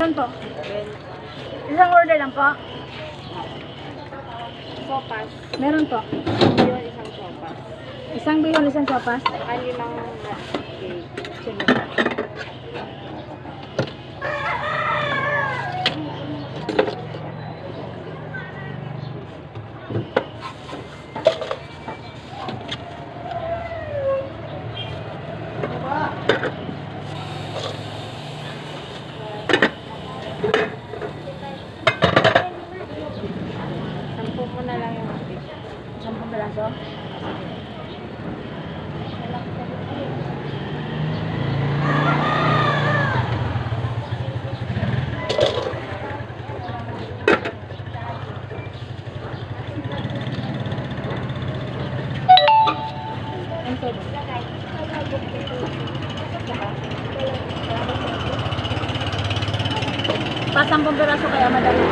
Meron po. Isang order lang po. Sopas. Meron po. Yun, isang sopas. Isang bihon, isang sopas. Saka limang cake. Sige. Sampu mo na lang yung cake. 10 peraso. Pa 10 peraso kaya madami.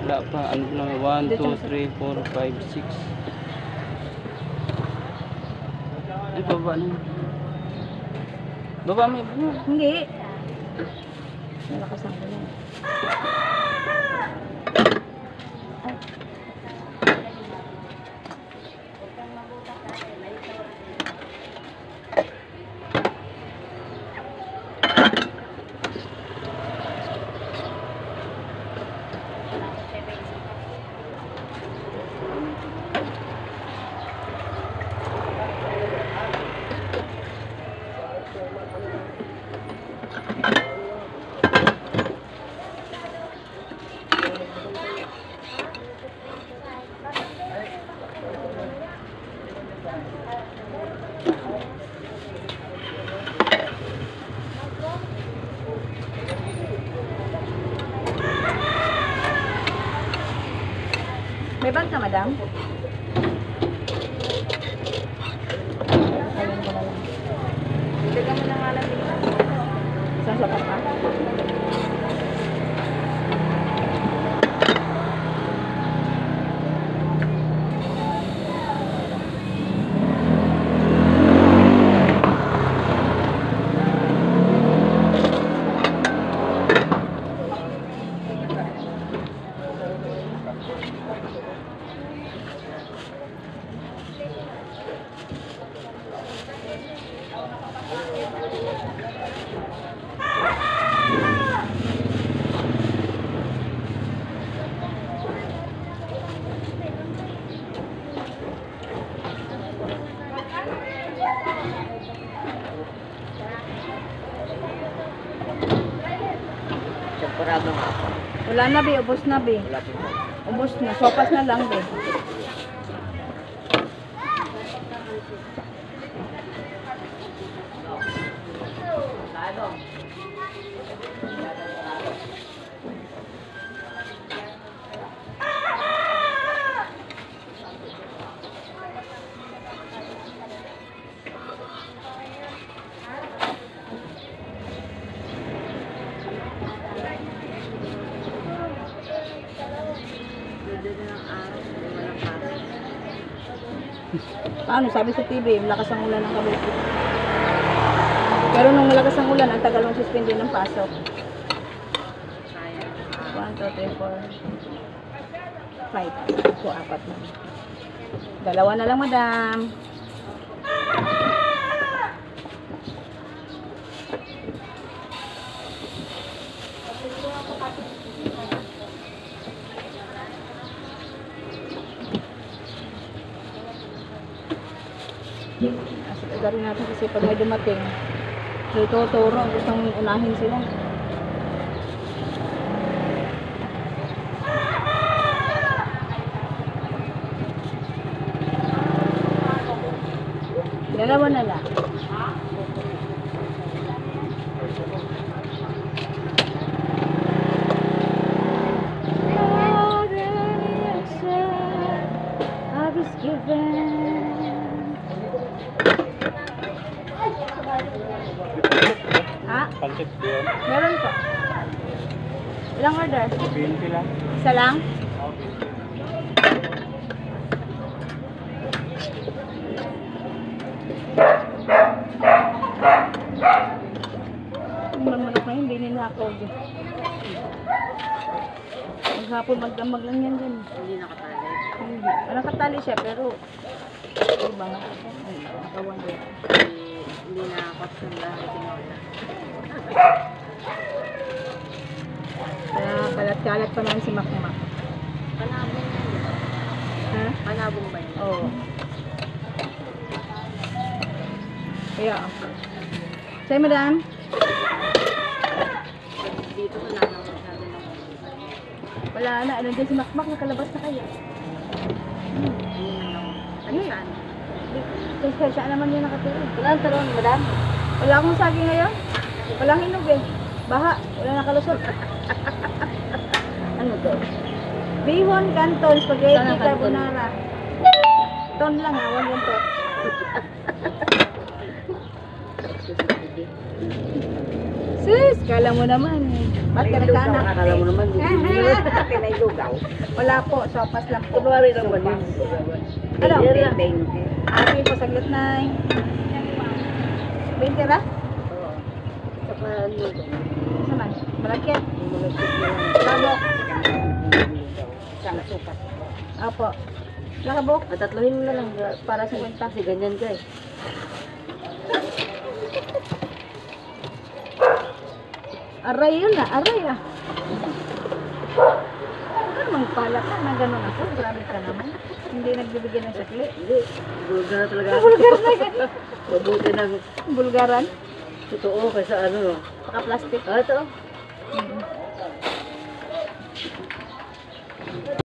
Wala pa. Ano lang? 1, 2, 3, 4, 5, 6. Ay, baba na. Baba mo. Hindi. Malakas ang kulang. May bag ka, madam? Ayun ko na lang. Bigyan mo na nga lang dito. Isang sapat pa. Champurado nga ako. Wala na, be. Ubos na, be. Wala po. Ubos na. Sopas na lang, be. Paano? Sabi sa TV, malakas ang ulan ng Cavite. Pero nung malakas ang ulan, ang tagal mong suspende ng pasok. 1, 2, 3, 4, 5. So, 4 na. Dalawa na lang, madam. Gawin natin kasi pag may dumating, tuturo, gustong unahin sila. Dalawa na lang. Ha? Pancit yun. Meron po. Ilang order? 20 lang. Isa lang? Manok na hindi ninakaw dyan. Maghapon magdamag lang yan dyan. Hindi nakatali. Hindi. Nakatali siya pero iba nga. Ay, nakawan dyan. Hindi nakakot sa lahat tinola. Kaya kalat-kalat pa naman si Makmak. Panabong yan. Ha? Panabong ba yan? Oo. Kaya, sa'yo madam? Dito wala nang masyado ng Wala na. Ano dyan si Makmak? Nakalabas na kaya. Ano saan? Kasi siya naman yung nakatira. Wala ang taron, madam? Wala akong saging ngayon. Walang hinog eh. Baha. Wala nakalusot. Ano to? Bihon, canton, spaghetti, Saan ang canton? carbonara. Ton lang ha, huwag yung to. Sis, kala mo naman eh. Ba't ka nagkaanak? Akala mo naman, pinailugaw. Wala po, sopas lang po. Kunwari lang ba yun? Ano? Beng. Okay po, saglit na. 20 ra? Oo. Saka ano, Saan? Malagkit. malagkit na lang. Labok. Isang sukat. Opo. Lakabok. At tatlohin mo na lang. Para sa kwenta. Kasi ganyan ka eh. Aray yun na, aray ah. Ano mang pala ka na gano'n ako? Grabe ka naman. Hindi nagbibigay ng sakli. Hindi. Bulgar na talaga. Bulgar na yan. Mabuti ng Bulgaran. totoo kaysa ano. Paka-plastic. Ah, ito. Mm.